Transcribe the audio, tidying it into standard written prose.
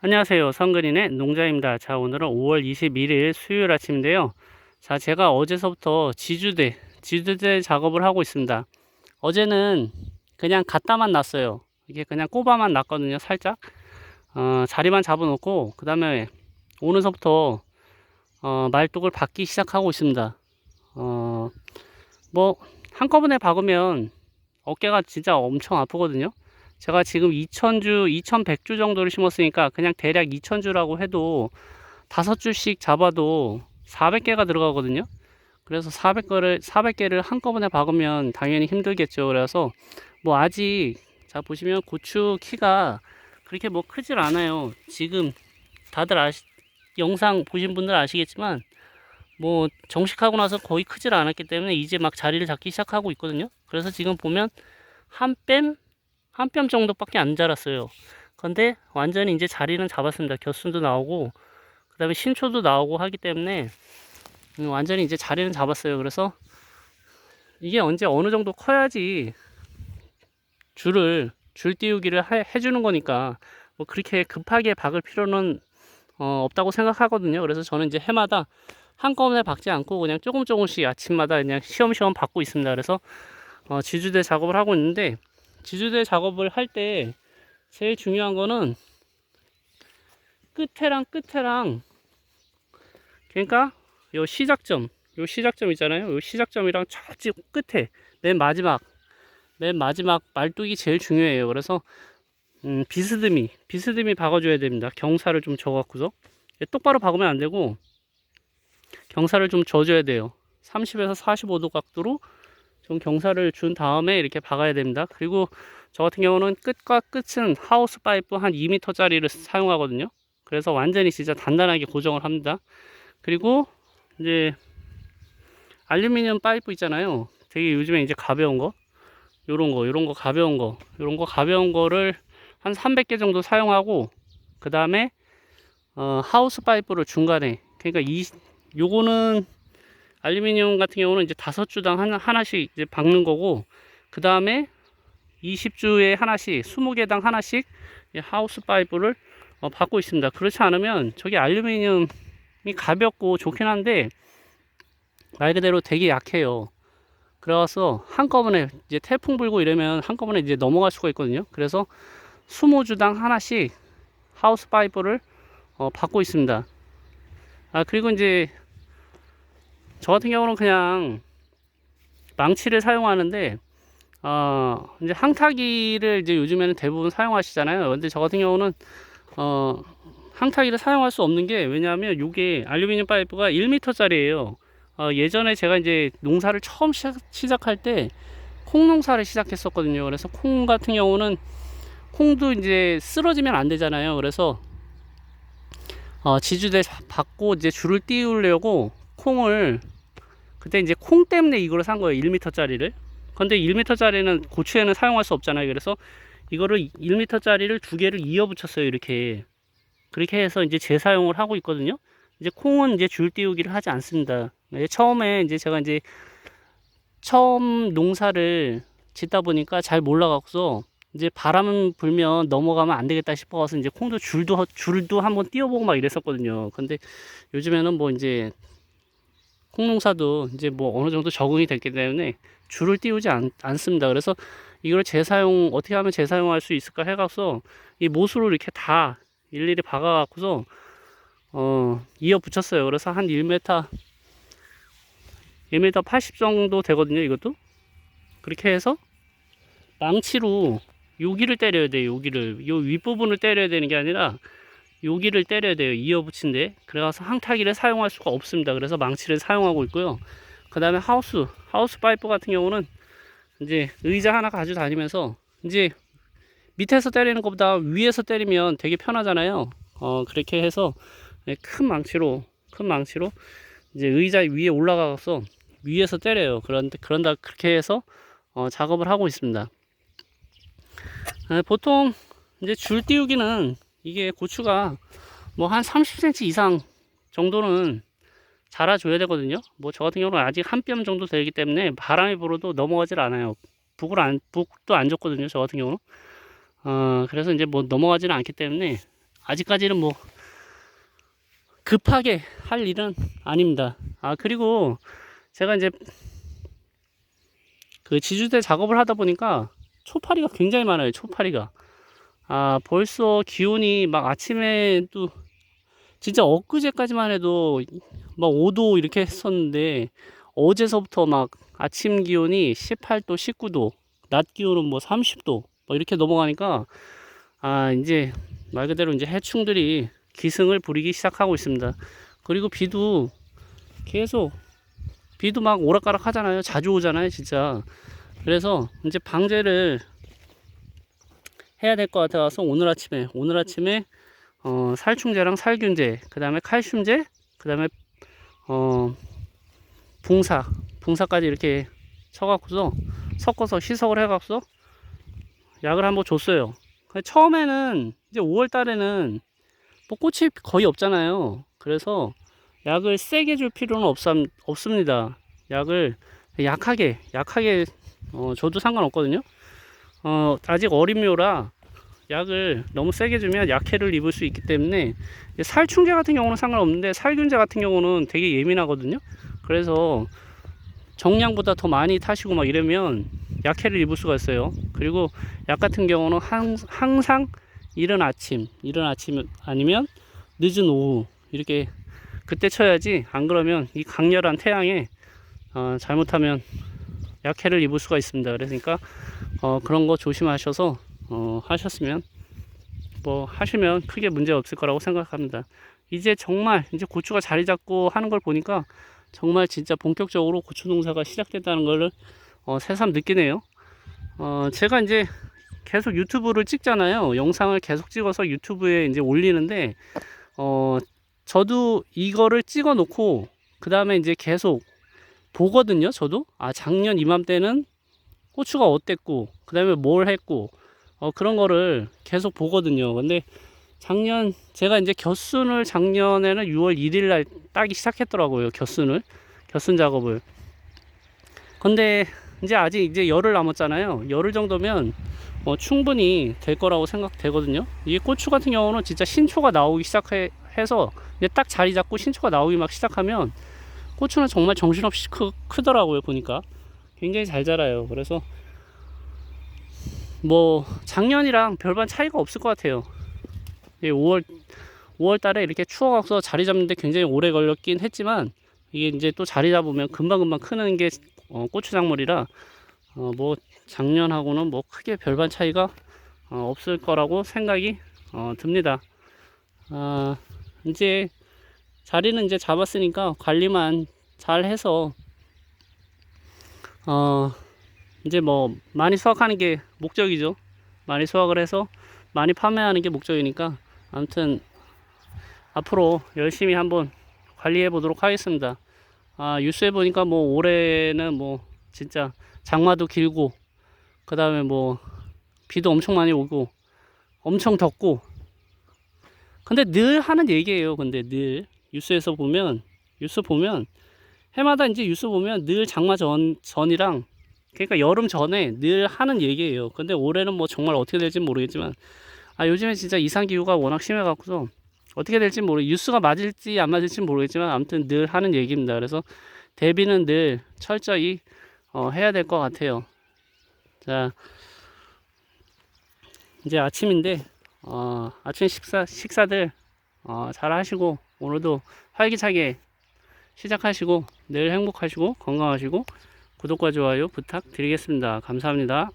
안녕하세요. 성근인의 농장입니다. 자, 오늘은 5월 21일 수요일 아침인데요. 자, 제가 어제서부터 지주대 작업을 하고 있습니다. 어제는 그냥 갖다만 놨어요. 이게 그냥 꼽아만 놨거든요. 살짝. 자리만 잡아놓고, 그 다음에 오늘서부터, 말뚝을 박기 시작하고 있습니다. 어, 뭐, 한꺼번에 박으면 어깨가 진짜 엄청 아프거든요. 제가 지금 2000주, 2100주 정도를 심었으니까 그냥 대략 2000주라고 해도 5주씩 잡아도 400개가 들어가거든요. 그래서 400개를 한꺼번에 박으면 당연히 힘들겠죠. 그래서 뭐 아직, 자, 보시면 고추 키가 그렇게 뭐 크질 않아요. 지금 다들 영상 보신 분들 아시겠지만 뭐 정식하고 나서 거의 크질 않았기 때문에 이제 막 자리를 잡기 시작하고 있거든요. 그래서 지금 보면 한 뺨, 한 뼘 정도밖에 안 자랐어요. 근데 완전히 이제 자리는 잡았습니다. 겨순도 나오고 그 다음에 신초도 나오고 하기 때문에 완전히 이제 자리는 잡았어요. 그래서 이게 언제 어느 정도 커야지 줄 띄우기를 해주는 거니까 뭐 그렇게 급하게 박을 필요는 없다고 생각하거든요. 그래서 저는 이제 해마다 한꺼번에 박지 않고 그냥 조금씩 아침마다 그냥 시험시험 박고 있습니다. 그래서 지주대 작업을 하고 있는데, 지주대 작업을 할 때 제일 중요한 거는 끝에랑 그러니까 요 시작점 있잖아요. 요 시작점이랑 저쪽 끝에 맨 마지막 말뚝이 제일 중요해요. 그래서 비스듬히 박아줘야 됩니다. 경사를 좀 줘갖고서 똑바로 박으면 안 되고 경사를 좀 줘줘야 돼요. 30에서 45도 각도로 좀 경사를 준 다음에 이렇게 박아야 됩니다. 그리고 저 같은 경우는 끝과 끝은 하우스 파이프 한 2m짜리를 사용하거든요. 그래서 완전히 진짜 단단하게 고정을 합니다. 그리고 이제 알루미늄 파이프 있잖아요. 되게 요즘에 이제 가벼운 거, 요런 거 가벼운 거를 한 300개 정도 사용하고, 그 다음에 하우스 파이프를 중간에, 그러니까 요거는 알루미늄 같은 경우는 이제 5주당 하나씩 이제 박는 거고, 그 다음에 20주에 하나씩, 20개당 하나씩 하우스 파이프를 박고 있습니다. 그렇지 않으면 저기 알루미늄이 가볍고 좋긴 한데 말 그대로 되게 약해요. 그래서 한꺼번에 이제 태풍 불고 이러면 한꺼번에 이제 넘어갈 수가 있거든요. 그래서 20주당 하나씩 하우스 파이프를 박고 있습니다. 그리고 이제 저 같은 경우는 그냥 망치를 사용하는데, 이제 항타기를 이제 요즘에는 대부분 사용하시잖아요. 근데 저 같은 경우는 항타기를 사용할 수 없는 게, 왜냐하면 이게 알루미늄 파이프가 1m짜리예요. 예전에 제가 이제 농사를 처음 시작할 때 콩 농사를 시작했었거든요. 그래서 콩 같은 경우는 콩도 이제 쓰러지면 안 되잖아요. 그래서 지주대 받고 이제 줄을 띄우려고 콩을, 그때 이제 콩 때문에 이거를 산 거예요. 1m짜리를. 근데 1m짜리는 고추에는 사용할 수 없잖아요. 그래서 이거를 1m짜리를 두 개를 이어 붙였어요. 이렇게. 그렇게 해서 이제 재사용을 하고 있거든요. 이제 콩은 이제 줄 띄우기를 하지 않습니다. 처음에 이제 제가 이제 처음 농사를 짓다 보니까 잘 몰라갖고서 이제 바람 불면 넘어가면 안 되겠다 싶어서 이제 콩도 줄도 한번 띄워보고 막 이랬었거든요. 근데 요즘에는 뭐 이제 콩농사도 이제 뭐 어느 정도 적응이 됐기 때문에 줄을 띄우지 않습니다. 그래서 이걸 어떻게 하면 재사용할 수 있을까 해가서 이 못으로 이렇게 다 일일이 박아갖고서 이어 붙였어요. 그래서 한 1m 80 정도 되거든요. 이것도 그렇게 해서 망치로 여기를 때려야 돼요. 여기를, 요 윗부분을 때려야 되는 게 아니라 여기를 때려야 돼요. 이어 붙인데. 그래서 항타기를 사용할 수가 없습니다. 그래서 망치를 사용하고 있고요. 그 다음에 하우스 파이프 같은 경우는 이제 의자 하나 가지고 다니면서 이제 밑에서 때리는 것보다 위에서 때리면 되게 편하잖아요. 그렇게 해서 큰 망치로 이제 의자 위에 올라가서 위에서 때려요. 그런다 그렇게 해서 작업을 하고 있습니다. 보통 이제 줄 띄우기는, 이게 고추가 뭐 한 30cm 이상 정도는 자라줘야 되거든요. 뭐 저 같은 경우는 아직 한 뼘 정도 되기 때문에 바람이 불어도 넘어가질 않아요. 북도 안 줬거든요. 저 같은 경우는. 그래서 이제 뭐 넘어가지는 않기 때문에 아직까지는 뭐 급하게 할 일은 아닙니다. 그리고 제가 이제 그 지주대 작업을 하다 보니까 초파리가 굉장히 많아요. 초파리가. 벌써 기온이 막 아침에 또 진짜 엊그제까지만 해도 막 5도 이렇게 했었는데 어제서부터 막 아침 기온이 18도, 19도, 낮 기온은 뭐 30도 뭐 이렇게 넘어가니까 이제 말 그대로 이제 해충들이 기승을 부리기 시작하고 있습니다. 그리고 비도 막 오락가락 하잖아요. 자주 오잖아요, 진짜. 그래서 이제 방제를 해야 될 것 같아서 오늘 아침에 살충제랑 살균제, 그 다음에 칼슘제, 그 다음에 붕사까지 이렇게 쳐갖고서 섞어서 희석을 해갖고서 약을 한번 줬어요. 처음에는 이제 5월 달에는 뭐 꽃이 거의 없잖아요. 그래서 약을 세게 줄 필요는 없습니다. 약을 약하게 줘도 상관없거든요. 아직 어린 묘라 약을 너무 세게 주면 약해를 입을 수 있기 때문에 살충제 같은 경우는 상관없는데 살균제 같은 경우는 되게 예민하거든요. 그래서 정량보다 더 많이 타시고 막 이러면 약해를 입을 수가 있어요. 그리고 약 같은 경우는 항상 이른 아침 아니면 늦은 오후 이렇게 그때 쳐야지, 안 그러면 이 강렬한 태양에 잘못하면 약해를 입을 수가 있습니다. 그러니까 그런 거 조심하셔서 하셨으면 하시면 크게 문제 없을 거라고 생각합니다. 이제 정말 이제 고추가 자리 잡고 하는 걸 보니까 정말 진짜 본격적으로 고추 농사가 시작됐다는 걸 새삼 느끼네요. 제가 이제 계속 유튜브를 찍잖아요. 영상을 계속 찍어서 유튜브에 이제 올리는데 저도 이거를 찍어 놓고 그 다음에 이제 계속 보거든요. 저도 작년 이맘때는 고추가 어땠고 그 다음에 뭘 했고 그런 거를 계속 보거든요. 근데 작년 제가 이제 겨순을 작년에는 6월 1일 날 따기 시작했더라고요. 겨순 작업을. 근데 이제 아직 이제 열흘 남았잖아요. 열흘 정도면 충분히 될 거라고 생각되거든요. 이 고추 같은 경우는 진짜 신초가 나오기 시작해서 이제 딱 자리 잡고 신초가 나오기 막 시작하면 고추는 정말 정신없이 크더라고요. 보니까 굉장히 잘 자라요. 그래서 뭐 작년이랑 별반 차이가 없을 것 같아요. 5월 달에 이렇게 추워서 자리 잡는데 굉장히 오래 걸렸긴 했지만 이게 이제 또 자리 잡으면 금방금방 크는 게 고추 작물이라 뭐 작년하고는 뭐 크게 별반 차이가 없을 거라고 생각이 듭니다. 이제 자리는 이제 잡았으니까 관리만 잘 해서 이제 뭐 많이 수확하는 게 목적이죠. 많이 수확을 해서 많이 판매하는 게 목적이니까 아무튼 앞으로 열심히 한번 관리해 보도록 하겠습니다. 뉴스에 보니까 뭐 올해는 뭐 진짜 장마도 길고 그 다음에 뭐 비도 엄청 많이 오고 엄청 덥고, 근데 늘 하는 얘기예요. 근데 늘 뉴스 보면 해마다 이제 뉴스 보면 늘 장마 전이랑 그러니까 여름 전에 늘 하는 얘기예요. 근데 올해는 뭐 정말 어떻게 될지 모르겠지만 요즘에 진짜 이상기후가 워낙 심해갖고서 어떻게 될지 뉴스가 맞을지 안 맞을지 모르겠지만 아무튼 늘 하는 얘기입니다. 그래서 대비는 늘 철저히 해야 될 것 같아요. 자, 이제 아침인데 아침 식사들 잘 하시고 오늘도 활기차게 시작하시고 내일 행복하시고 건강하시고 구독과 좋아요 부탁드리겠습니다. 감사합니다.